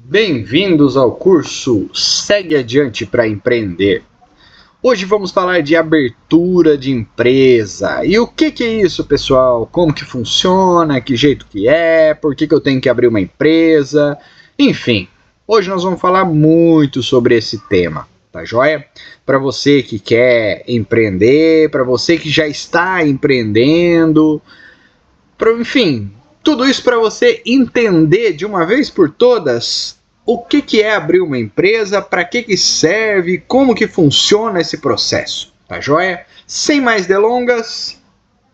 Bem-vindos ao curso Segue Adiante para Empreender. Hoje vamos falar de abertura de empresa. E o que é isso, pessoal? Como que funciona? Que jeito que é? Por que eu tenho que abrir uma empresa? Enfim, hoje nós vamos falar muito sobre esse tema, tá joia? Para você que quer empreender, para você que já está empreendendo, enfim, tudo isso para você entender de uma vez por todas o que é abrir uma empresa, para que serve, como que funciona esse processo, tá joia? Sem mais delongas,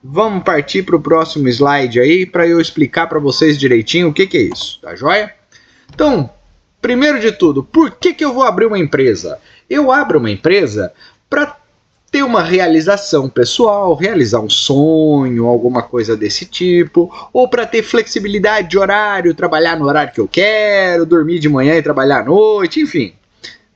vamos partir para o próximo slide aí para eu explicar para vocês direitinho o que é isso, tá joia? Então, primeiro de tudo, por que eu vou abrir uma empresa? Eu abro uma empresa para ter uma realização pessoal, realizar um sonho, alguma coisa desse tipo, ou para ter flexibilidade de horário, trabalhar no horário que eu quero, dormir de manhã e trabalhar à noite, enfim.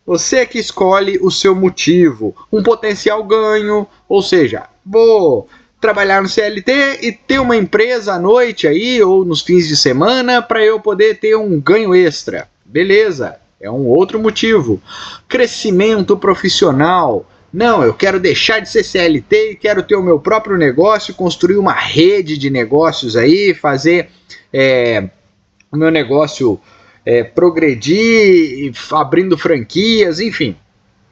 Você que escolhe o seu motivo, um potencial ganho, ou seja, vou trabalhar no CLT e ter uma empresa à noite aí, ou nos fins de semana, para eu poder ter um ganho extra. Beleza, é um outro motivo. Crescimento profissional. Não, eu quero deixar de ser CLT e quero ter o meu próprio negócio, construir uma rede de negócios aí, fazer o meu negócio progredir, abrindo franquias, enfim,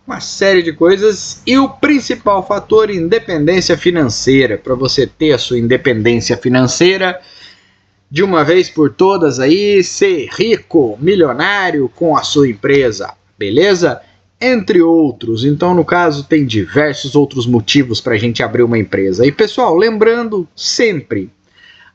uma série de coisas. E o principal fator, independência financeira, para você ter a sua independência financeira de uma vez por todas aí, ser rico, milionário com a sua empresa, beleza? Entre outros. Então, no caso, tem diversos outros motivos para a gente abrir uma empresa. E, pessoal, lembrando sempre,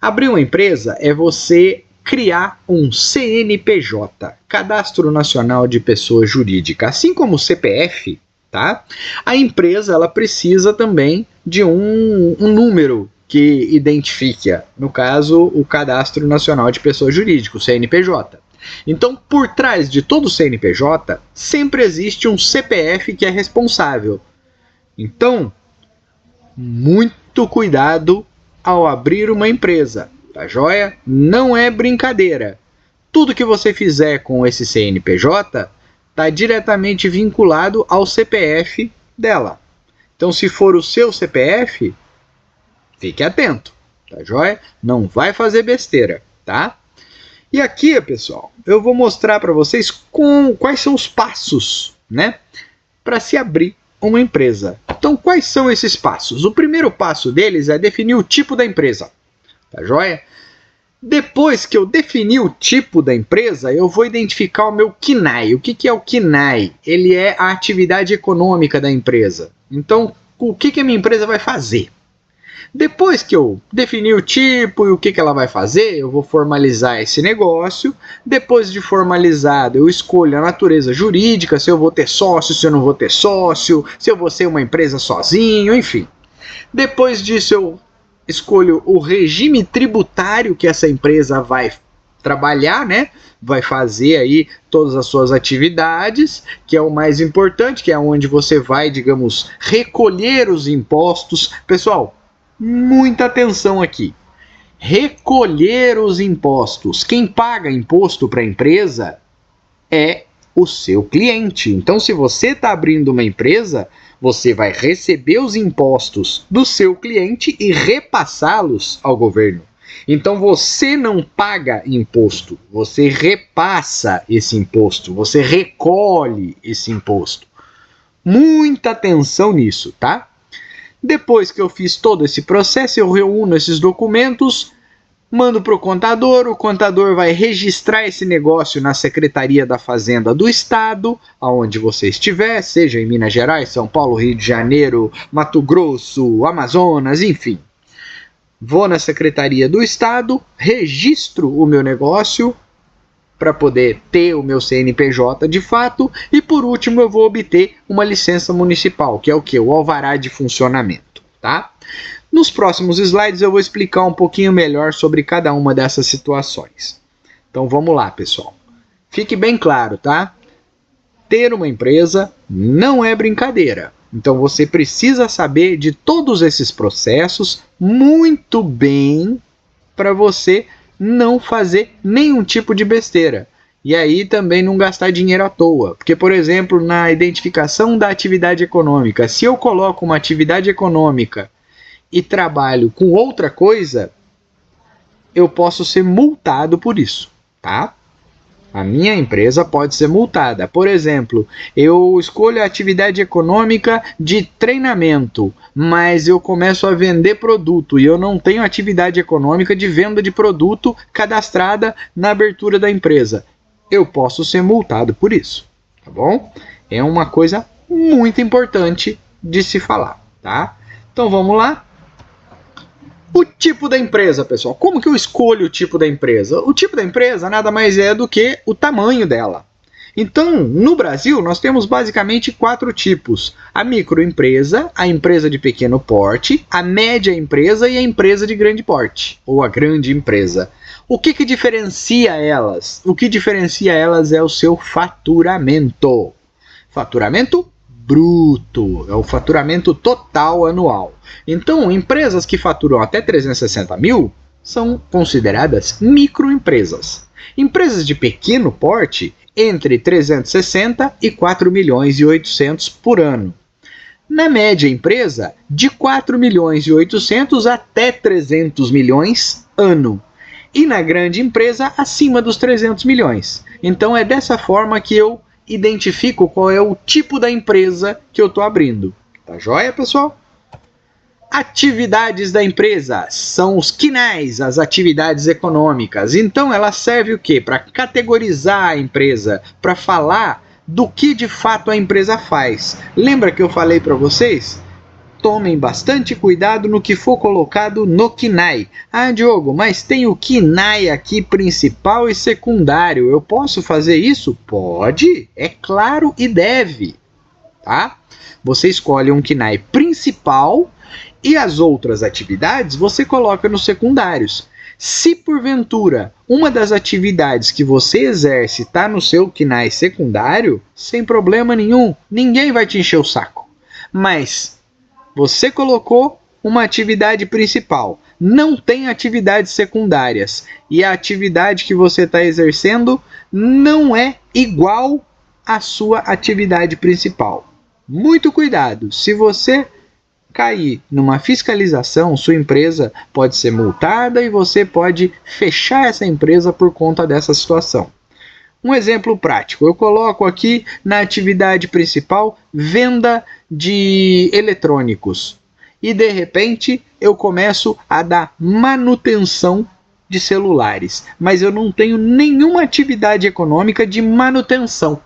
abrir uma empresa é você criar um CNPJ, Cadastro Nacional de Pessoa Jurídica. Assim como o CPF, tá? A empresa ela precisa também de um número que identifica, no caso, o Cadastro Nacional de Pessoa Jurídica, o CNPJ. Então, por trás de todo CNPJ, sempre existe um CPF que é responsável. Então, muito cuidado ao abrir uma empresa, tá joia? Não é brincadeira. Tudo que você fizer com esse CNPJ está diretamente vinculado ao CPF dela. Então, se for o seu CPF, fique atento, tá joia? Não vai fazer besteira, tá? E aqui, pessoal, eu vou mostrar para vocês quais são os passos, né, para se abrir uma empresa. Então, quais são esses passos? O primeiro passo deles é definir o tipo da empresa, tá joia? Depois que eu definir o tipo da empresa, eu vou identificar o meu KNAI. O que é o KNAI? Ele é a atividade econômica da empresa. Então, o que a minha empresa vai fazer? Depois que eu definir o tipo e o que ela vai fazer, eu vou formalizar esse negócio. Depois de formalizado, eu escolho a natureza jurídica, se eu vou ter sócio, se eu não vou ter sócio, se eu vou ser uma empresa sozinho, enfim. Depois disso, eu escolho o regime tributário que essa empresa vai trabalhar, né? Vai fazer aí todas as suas atividades, que é o mais importante, que é onde você vai, digamos, recolher os impostos. Pessoal, muita atenção aqui. Recolher os impostos. Quem paga imposto para a empresa é o seu cliente. Então, se você está abrindo uma empresa, você vai receber os impostos do seu cliente e repassá-los ao governo. Então, você não paga imposto, você repassa esse imposto, você recolhe esse imposto. Muita atenção nisso, tá? Depois que eu fiz todo esse processo, eu reúno esses documentos, mando para o contador vai registrar esse negócio na Secretaria da Fazenda do Estado, aonde você estiver, seja em Minas Gerais, São Paulo, Rio de Janeiro, Mato Grosso, Amazonas, enfim. Vou na Secretaria do Estado, registro o meu negócio para poder ter o meu CNPJ de fato, e por último eu vou obter uma licença municipal, que é o que? O alvará de funcionamento, tá? Nos próximos slides eu vou explicar um pouquinho melhor sobre cada uma dessas situações. Então vamos lá, pessoal. Fique bem claro, tá? Ter uma empresa não é brincadeira. Então você precisa saber de todos esses processos muito bem para você não fazer nenhum tipo de besteira. E aí também não gastar dinheiro à toa. Porque, por exemplo, na identificação da atividade econômica, se eu coloco uma atividade econômica e trabalho com outra coisa, eu posso ser multado por isso, tá? A minha empresa pode ser multada. Por exemplo, eu escolho a atividade econômica de treinamento, mas eu começo a vender produto e eu não tenho atividade econômica de venda de produto cadastrada na abertura da empresa. Eu posso ser multado por isso, tá bom? É uma coisa muito importante de se falar, tá? Então vamos lá. O tipo da empresa, pessoal. Como que eu escolho o tipo da empresa? O tipo da empresa nada mais é do que o tamanho dela. Então, no Brasil, nós temos basicamente 4 tipos: a microempresa, a empresa de pequeno porte, a média empresa e a empresa de grande porte, ou a grande empresa. O que diferencia elas? O que diferencia elas é o seu faturamento. Faturamento bruto, é o faturamento total anual. Então, empresas que faturam até 360 mil são consideradas microempresas. Empresas de pequeno porte, entre 360 e 4 milhões e 800 por ano. Na média empresa, de 4 milhões e 800 até 300 milhões ano. E na grande empresa, acima dos 300 milhões. Então é dessa forma que eu identifico qual é o tipo da empresa que eu estou abrindo. Tá joia, pessoal? Atividades da empresa são os KNAIs, as atividades econômicas. Então ela serve o quê? Para categorizar a empresa, para falar do que de fato a empresa faz. Lembra que eu falei para vocês? Tomem bastante cuidado no que for colocado no KNAI. Ah, Diogo, mas tem o KNAI aqui principal e secundário. Eu posso fazer isso? Pode, é claro e deve. Tá? Você escolhe um KNAI principal e as outras atividades você coloca nos secundários. Se porventura uma das atividades que você exerce está no seu KNAI secundário, sem problema nenhum, ninguém vai te encher o saco. Mas você colocou uma atividade principal, não tem atividades secundárias e a atividade que você está exercendo não é igual à sua atividade principal. Muito cuidado, se você cair numa fiscalização, sua empresa pode ser multada e você pode fechar essa empresa por conta dessa situação. Um exemplo prático, eu coloco aqui na atividade principal venda de eletrônicos e de repente eu começo a dar manutenção de celulares, mas eu não tenho nenhuma atividade econômica de manutenção.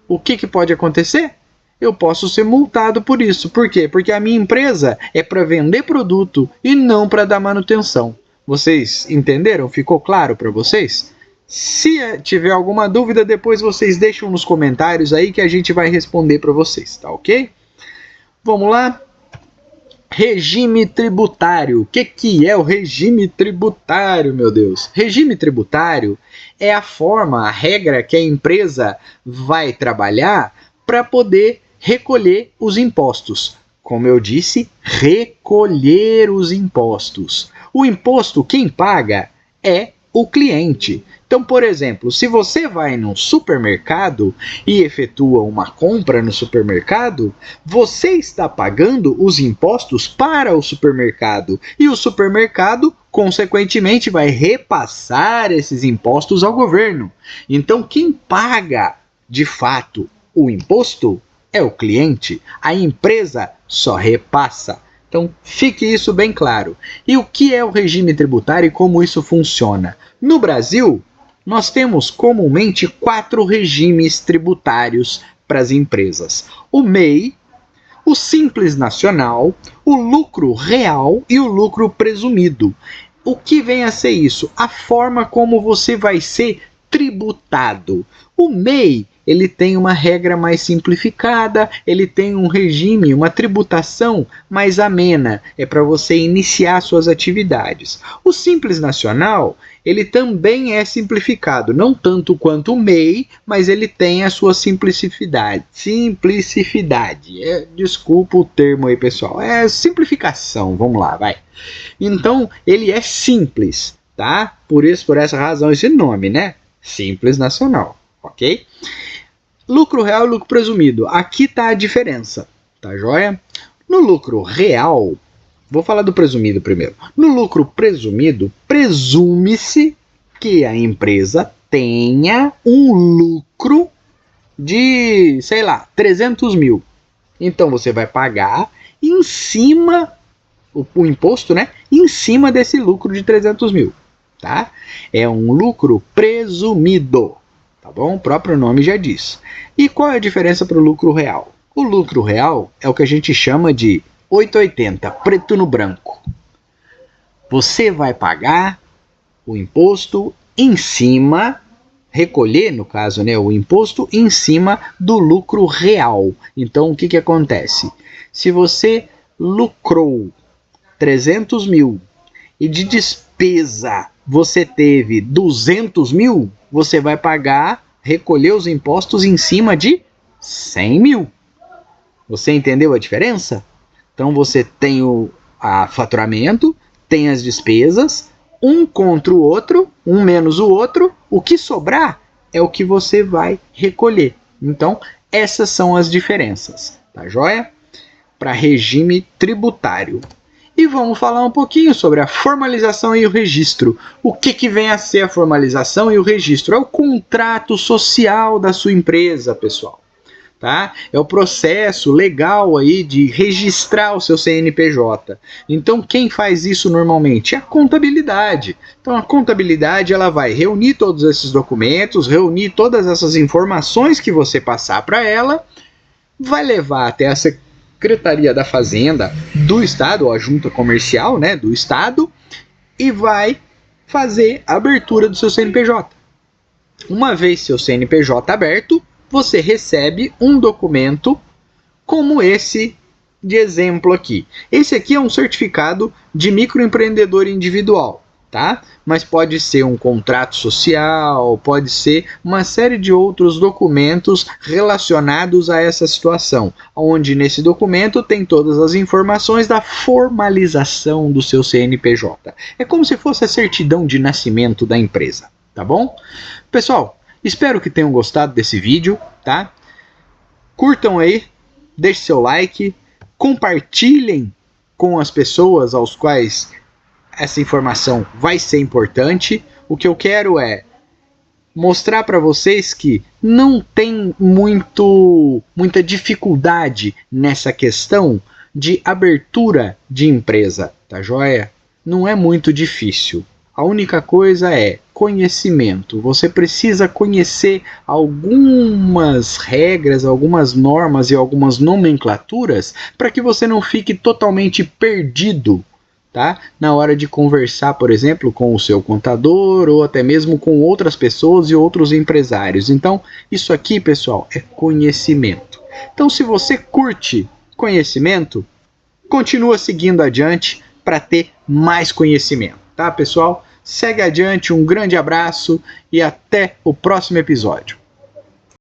O que pode acontecer? Eu posso ser multado por isso. Por quê? Porque a minha empresa é para vender produto e não para dar manutenção. Vocês entenderam? Ficou claro para vocês? Se tiver alguma dúvida, depois vocês deixam nos comentários aí que a gente vai responder para vocês, tá ok? Vamos lá? Regime tributário. O que é o regime tributário, meu Deus? Regime tributário é a forma, a regra que a empresa vai trabalhar para poder recolher os impostos. Como eu disse, recolher os impostos. O imposto, quem paga é o cliente. Então, por exemplo, se você vai num supermercado e efetua uma compra no supermercado, você está pagando os impostos para o supermercado e o supermercado, consequentemente, vai repassar esses impostos ao governo. Então, quem paga, de fato, o imposto é o cliente, a empresa só repassa. Então, fique isso bem claro. E o que é o regime tributário e como isso funciona? No Brasil, nós temos comumente 4 regimes tributários para as empresas: o MEI, o Simples Nacional, o lucro real e o lucro presumido. O que vem a ser isso? A forma como você vai ser tributado. O MEI, ele tem uma regra mais simplificada, ele tem um regime, uma tributação mais amena, é para você iniciar suas atividades. O Simples Nacional, ele também é simplificado, não tanto quanto o MEI, mas ele tem a sua simplicidade. Desculpa o termo aí, pessoal. É simplificação, vamos lá, vai. Então, ele é simples, tá? Por essa razão, esse nome, né? Simples Nacional, ok? Lucro real e lucro presumido. Aqui está a diferença, tá joia? No lucro real, vou falar do presumido primeiro. No lucro presumido, presume-se que a empresa tenha um lucro de, sei lá, 300 mil. Então você vai pagar em cima, o imposto, né? Em cima desse lucro de 300 mil, tá? É um lucro presumido, tá bom? O próprio nome já diz. E qual é a diferença para o lucro real? O lucro real é o que a gente chama de 880, preto no branco. Você vai pagar o imposto em cima, recolher, no caso, né, o imposto em cima do lucro real. Então, o que acontece? Se você lucrou 300 mil e de despesa você teve 200 mil, você vai pagar, recolher os impostos em cima de 100 mil. Você entendeu a diferença? Então você tem o faturamento, tem as despesas, um contra o outro, um menos o outro, o que sobrar é o que você vai recolher. Então, essas são as diferenças, tá joia? Para regime tributário. E vamos falar um pouquinho sobre a formalização e o registro. O que vem a ser a formalização e o registro? É o contrato social da sua empresa, pessoal. Tá? É o processo legal aí de registrar o seu CNPJ. Então quem faz isso normalmente? É a contabilidade. Então a contabilidade ela vai reunir todos esses documentos, reunir todas essas informações que você passar para ela, vai levar até a Secretaria da Fazenda do Estado, ou a Junta Comercial, né, do Estado, e vai fazer a abertura do seu CNPJ. Uma vez seu CNPJ aberto, você recebe um documento como esse de exemplo aqui. Esse aqui é um certificado de microempreendedor individual, tá? Mas pode ser um contrato social, pode ser uma série de outros documentos relacionados a essa situação, onde nesse documento tem todas as informações da formalização do seu CNPJ. É como se fosse a certidão de nascimento da empresa, tá bom? Pessoal, espero que tenham gostado desse vídeo, tá? Curtam aí, deixem seu like, compartilhem com as pessoas aos quais essa informação vai ser importante. O que eu quero é mostrar para vocês que não tem muita dificuldade nessa questão de abertura de empresa, tá joia? Não é muito difícil. A única coisa é conhecimento. Você precisa conhecer algumas regras, algumas normas e algumas nomenclaturas para que você não fique totalmente perdido, tá? Na hora de conversar, por exemplo, com o seu contador ou até mesmo com outras pessoas e outros empresários. Então, isso aqui, pessoal, é conhecimento. Então, se você curte conhecimento, continua seguindo adiante para ter mais conhecimento, tá, pessoal? Segue adiante, um grande abraço e até o próximo episódio.